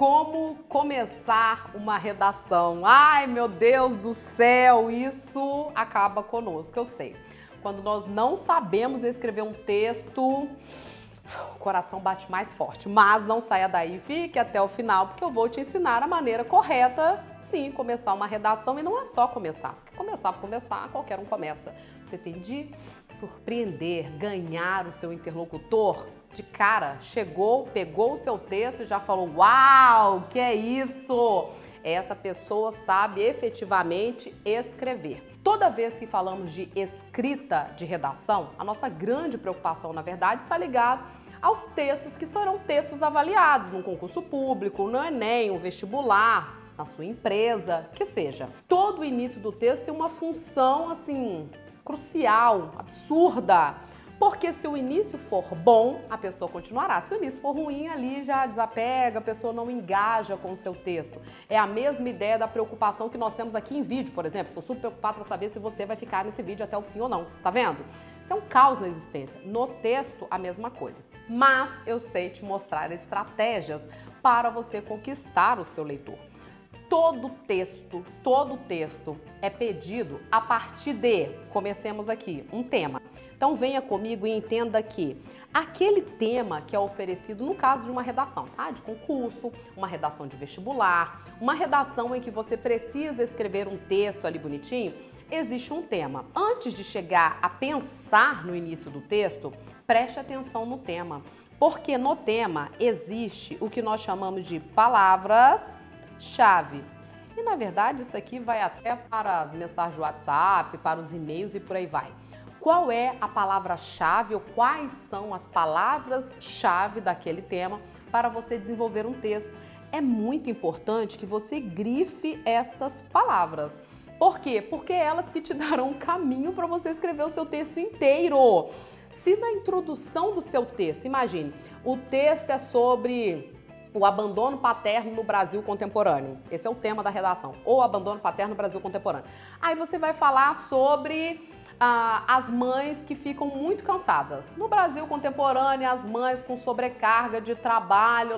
Como começar uma redação? Ai, meu Deus do céu, isso acaba conosco, eu sei. Quando nós não sabemos escrever um texto, o coração bate mais forte. Mas não saia daí, fique até o final, porque eu vou te ensinar a maneira correta, sim, começar uma redação. E não é só começar, porque começar por começar, qualquer um começa. Você tem de surpreender, ganhar o seu interlocutor de cara. Chegou, pegou o seu texto e já falou: uau, que é isso? Essa pessoa sabe efetivamente escrever. Toda vez que falamos de escrita de redação, a nossa grande preocupação, na verdade, está ligada aos textos que serão textos avaliados num concurso público, no Enem, um vestibular, na sua empresa, que seja. Todo o início do texto tem uma função, assim, crucial, absurda. Porque se o início for bom, a pessoa continuará. Se o início for ruim, ali já desapega, a pessoa não engaja com o seu texto. É a mesma ideia da preocupação que nós temos aqui em vídeo, por exemplo. Estou super preocupada para saber se você vai ficar nesse vídeo até o fim ou não. Tá vendo? Isso é um caos na existência. No texto, a mesma coisa. Mas eu sei te mostrar estratégias para você conquistar o seu leitor. Todo texto é pedido a partir de, comecemos aqui, um tema. Então venha comigo e entenda que aquele tema que é oferecido no caso de uma redação, tá? De concurso, uma redação de vestibular, uma redação em que você precisa escrever um texto ali bonitinho, existe um tema. Antes de chegar a pensar no início do texto, preste atenção no tema. Porque no tema existe o que nós chamamos de palavras-chave. E, na verdade, isso aqui vai até para as mensagens do WhatsApp, para os e-mails e por aí vai. Qual é a palavra-chave ou quais são as palavras-chave daquele tema para você desenvolver um texto? É muito importante que você grife estas palavras. Por quê? Porque é elas que te darão um caminho para você escrever o seu texto inteiro. Se na introdução do seu texto, imagine, o texto é sobre o abandono paterno no Brasil contemporâneo. Esse é o tema da redação. O abandono paterno no Brasil contemporâneo. Aí você vai falar sobre as mães que ficam muito cansadas. No Brasil contemporâneo, as mães com sobrecarga de trabalho,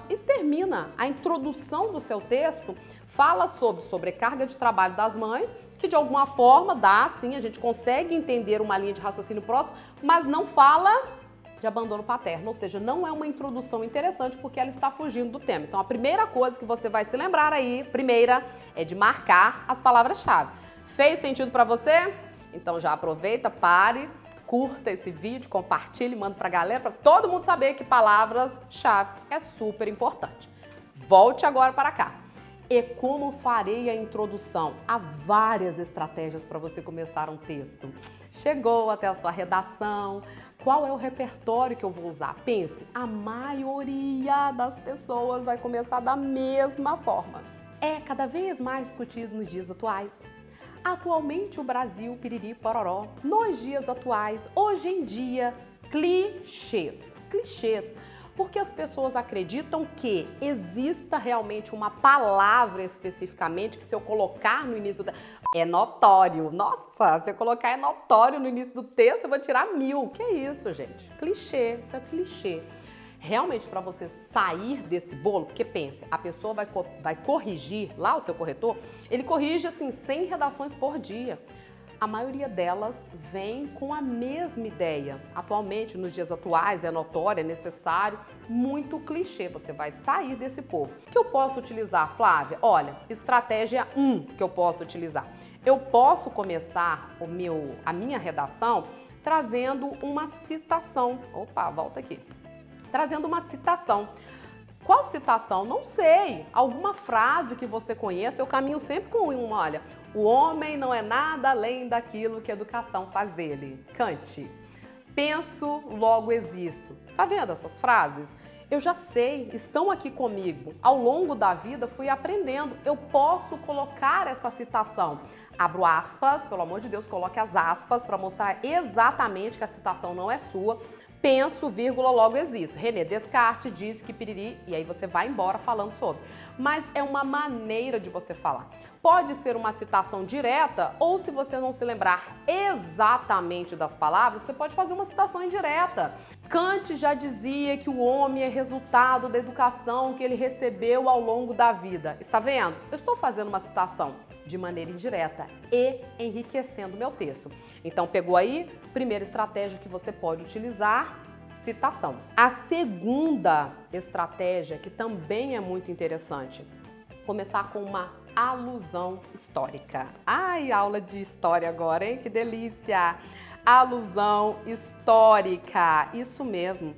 e termina. A introdução do seu texto fala sobre sobrecarga de trabalho das mães, que de alguma forma dá, sim, a gente consegue entender uma linha de raciocínio próximo, mas não fala de abandono paterno, ou seja, não é uma introdução interessante porque ela está fugindo do tema. Então, a primeira coisa que você vai se lembrar aí, primeira, é de marcar as palavras-chave. Fez sentido para você? Então já aproveita, pare, curta esse vídeo, compartilhe, manda pra galera, para todo mundo saber que palavras-chave é super importante. Volte agora para cá. E como farei a introdução? Há várias estratégias para você começar um texto. Chegou até a sua redação. Qual é o repertório que eu vou usar? Pense, a maioria das pessoas vai começar da mesma forma. É cada vez mais discutido nos dias atuais. Atualmente o Brasil, piriri, pororó, nos dias atuais, hoje em dia, clichês. Clichês. Porque as pessoas acreditam que exista realmente uma palavra especificamente que se eu colocar no início do texto, é notório. Nossa, se eu colocar é notório no início do texto, eu vou tirar 1000. Que é isso, gente? Clichê, isso é clichê. Realmente, para você sair desse bolo, porque pense, a pessoa vai corrigir, lá o seu corretor, ele corrige assim 100 redações por dia. A maioria delas vem com a mesma ideia. Atualmente, nos dias atuais, é notório, é necessário, muito clichê. Você vai sair desse povo. O que eu posso utilizar, Flávia? Olha, estratégia 1 que eu posso utilizar. Eu posso começar a minha redação trazendo uma citação. Opa, volta aqui. Trazendo uma citação. Qual citação? Não sei. Alguma frase que você conheça, eu caminho sempre com uma, olha. O homem não é nada além daquilo que a educação faz dele. Kant. Penso, logo existo. Está vendo essas frases? Eu já sei, estão aqui comigo. Ao longo da vida fui aprendendo. Eu posso colocar essa citação. Abro aspas, pelo amor de Deus, coloque as aspas para mostrar exatamente que a citação não é sua. Penso, vírgula, logo existo. René Descartes disse que piriri, e aí você vai embora falando sobre. Mas é uma maneira de você falar. Pode ser uma citação direta, ou se você não se lembrar exatamente das palavras, você pode fazer uma citação indireta. Kant já dizia que o homem é resultado da educação que ele recebeu ao longo da vida. Está vendo? Eu estou fazendo uma citação de maneira indireta e enriquecendo meu texto. Então, pegou aí? Primeira estratégia que você pode utilizar, citação. A segunda estratégia, que também é muito interessante, começar com uma alusão histórica. Ai, aula de história agora, hein? Que delícia! Alusão histórica, isso mesmo.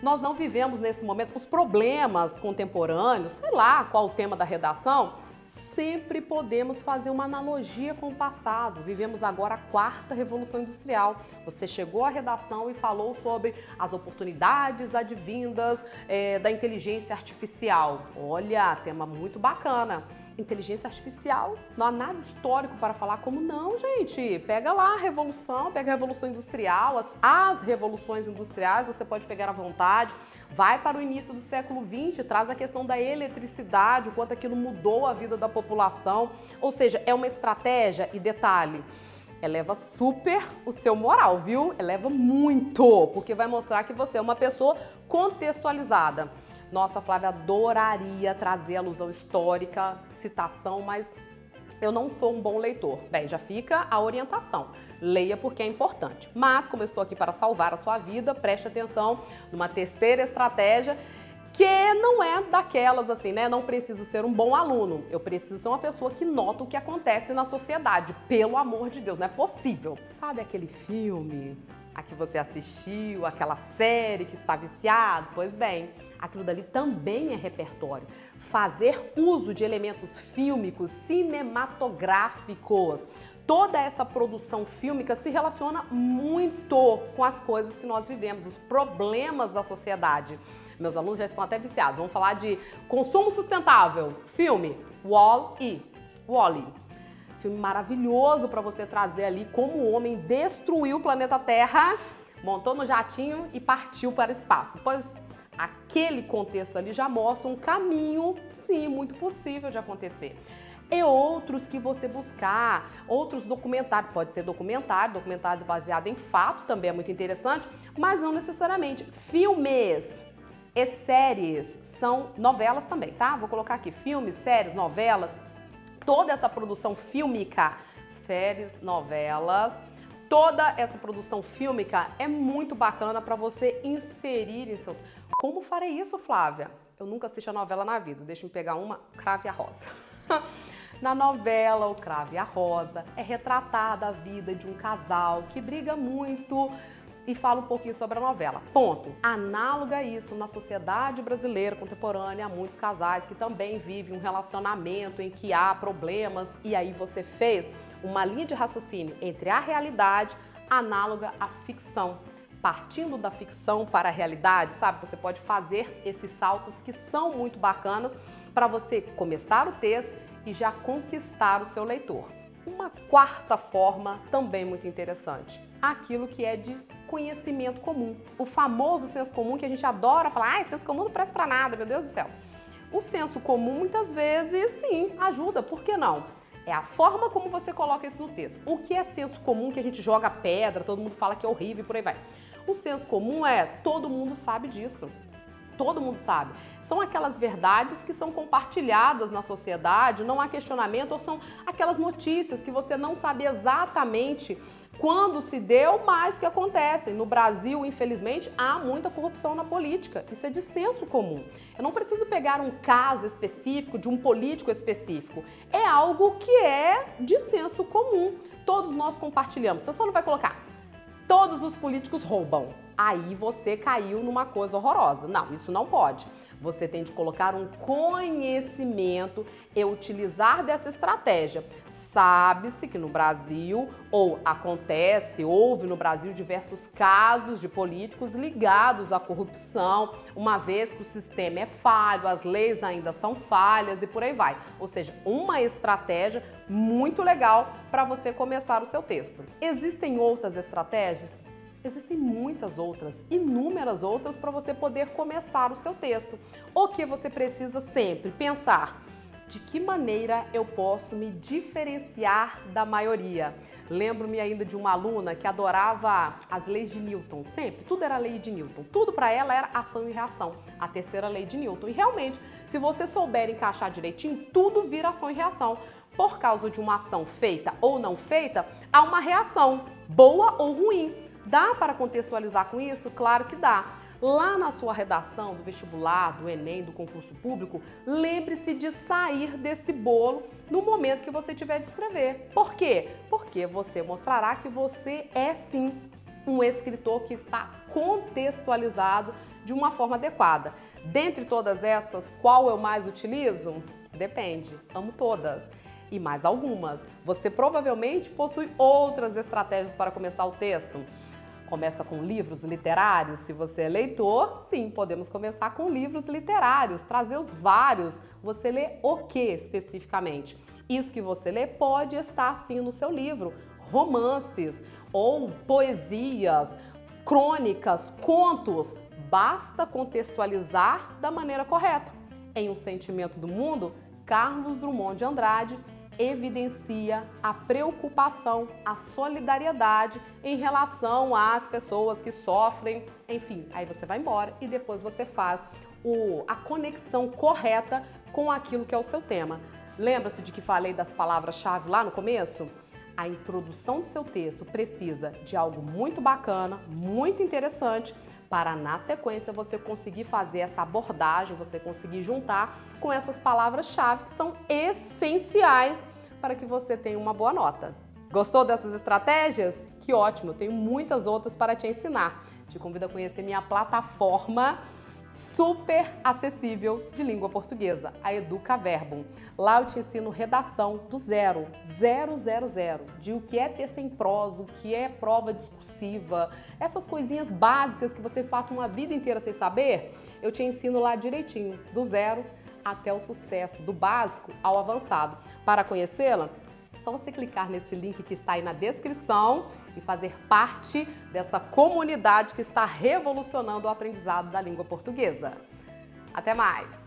Nós não vivemos nesse momento os problemas contemporâneos, sei lá qual o tema da redação, sempre podemos fazer uma analogia com o passado. Vivemos agora a quarta revolução industrial. Você chegou à redação e falou sobre as oportunidades advindas da inteligência artificial. Olha, tema muito bacana. Inteligência artificial, não há nada histórico para falar como não, gente. Pega lá a revolução, pega a revolução industrial, as revoluções industriais, você pode pegar à vontade. Vai para o início do século XX, traz a questão da eletricidade, o quanto aquilo mudou a vida da população. Ou seja, é uma estratégia, e detalhe, eleva super o seu moral, viu? Eleva muito, porque vai mostrar que você é uma pessoa contextualizada. Nossa, Flávia, adoraria trazer alusão histórica, citação, mas eu não sou um bom leitor. Bem, já fica a orientação. Leia porque é importante. Mas, como eu estou aqui para salvar a sua vida, preste atenção numa terceira estratégia que não é daquelas assim, né? Não preciso ser um bom aluno. Eu preciso ser uma pessoa que nota o que acontece na sociedade. Pelo amor de Deus, não é possível. Sabe aquele filme a que você assistiu, aquela série que está viciado? Pois bem, aquilo dali também é repertório. Fazer uso de elementos fílmicos, cinematográficos. Toda essa produção fílmica se relaciona muito com as coisas que nós vivemos, os problemas da sociedade. Meus alunos já estão até viciados. Vamos falar de consumo sustentável. Filme Wall-E. Wall-E. Filme maravilhoso para você trazer ali como o homem destruiu o planeta Terra, montou no jatinho e partiu para o espaço. Pois aquele contexto ali já mostra um caminho, sim, muito possível de acontecer. E outros que você buscar, outros documentários, pode ser documentário baseado em fato, também é muito interessante, mas não necessariamente. Filmes e séries são novelas também, tá? Vou colocar aqui filmes, séries, novelas, toda essa produção fílmica, séries, novelas, toda essa produção fílmica é muito bacana para você inserir em seu... Como farei isso, Flávia? Eu nunca assisti a novela na vida, deixa eu pegar uma, Cravo e a Rosa. Na novela, o Cravo e a Rosa, é retratada a vida de um casal que briga muito e fala um pouquinho sobre a novela. Ponto. Análoga a isso, na sociedade brasileira contemporânea, há muitos casais que também vivem um relacionamento em que há problemas e aí você fez uma linha de raciocínio entre a realidade análoga à ficção. Partindo da ficção para a realidade, sabe? Você pode fazer esses saltos que são muito bacanas para você começar o texto e já conquistar o seu leitor. Uma quarta forma também muito interessante, aquilo que é de conhecimento comum. O famoso senso comum que a gente adora falar, ai, senso comum não presta para nada, meu Deus do céu. O senso comum muitas vezes, sim, ajuda, por que não? É a forma como você coloca isso no texto. O que é senso comum que a gente joga pedra, todo mundo fala que é horrível e por aí vai. O senso comum é, todo mundo sabe disso. Todo mundo sabe. São aquelas verdades que são compartilhadas na sociedade, não há questionamento, ou são aquelas notícias que você não sabe exatamente quando se deu, mas que acontecem. No Brasil, infelizmente, há muita corrupção na política. Isso é de senso comum. Eu não preciso pegar um caso específico de um político específico. É algo que é de senso comum. Todos nós compartilhamos. Você só não vai colocar todos os políticos roubam. Aí você caiu numa coisa horrorosa. Não, isso não pode. Você tem de colocar um conhecimento e utilizar dessa estratégia. Sabe-se que no Brasil, houve no Brasil diversos casos de políticos ligados à corrupção, uma vez que o sistema é falho, as leis ainda são falhas e por aí vai. Ou seja, uma estratégia muito legal para você começar o seu texto. Existem outras estratégias? Existem muitas outras, inúmeras outras para você poder começar o seu texto. O que você precisa sempre pensar: de que maneira eu posso me diferenciar da maioria? Lembro-me ainda de uma aluna que adorava as leis de Newton, sempre, tudo era lei de Newton, tudo para ela era ação e reação, a terceira lei de Newton. E realmente, se você souber encaixar direitinho, tudo vira ação e reação. Por causa de uma ação feita ou não feita, há uma reação, boa ou ruim. Dá para contextualizar com isso? Claro que dá. Lá na sua redação do vestibular, do Enem, do concurso público, lembre-se de sair desse bolo no momento que você tiver de escrever. Por quê? Porque você mostrará que você é sim um escritor que está contextualizado de uma forma adequada. Dentre todas essas, qual eu mais utilizo? Depende, amo todas. E mais algumas. Você provavelmente possui outras estratégias para começar o texto. Começa com livros literários. Se você é leitor, sim, podemos começar com livros literários, trazer os vários. Você lê o que especificamente? Isso que você lê pode estar sim no seu livro. Romances ou poesias, crônicas, contos. Basta contextualizar da maneira correta. Em Um Sentimento do Mundo, Carlos Drummond de Andrade evidencia a preocupação, a solidariedade em relação às pessoas que sofrem, enfim, aí você vai embora e depois você faz a conexão correta com aquilo que é o seu tema. Lembra-se de que falei das palavras-chave lá no começo? A introdução do seu texto precisa de algo muito bacana, muito interessante, para na sequência você conseguir fazer essa abordagem, você conseguir juntar com essas palavras-chave que são essenciais para que você tenha uma boa nota. Gostou dessas estratégias? Que ótimo, eu tenho muitas outras para te ensinar. Te convido a conhecer minha plataforma super acessível de língua portuguesa, a Educaverbum. Lá eu te ensino redação do zero, de o que é texto em prosa, o que é prova discursiva, essas coisinhas básicas que você passa uma vida inteira sem saber, eu te ensino lá direitinho, do zero até o sucesso, do básico ao avançado. Para conhecê-la, é só você clicar nesse link que está aí na descrição e fazer parte dessa comunidade que está revolucionando o aprendizado da língua portuguesa. Até mais!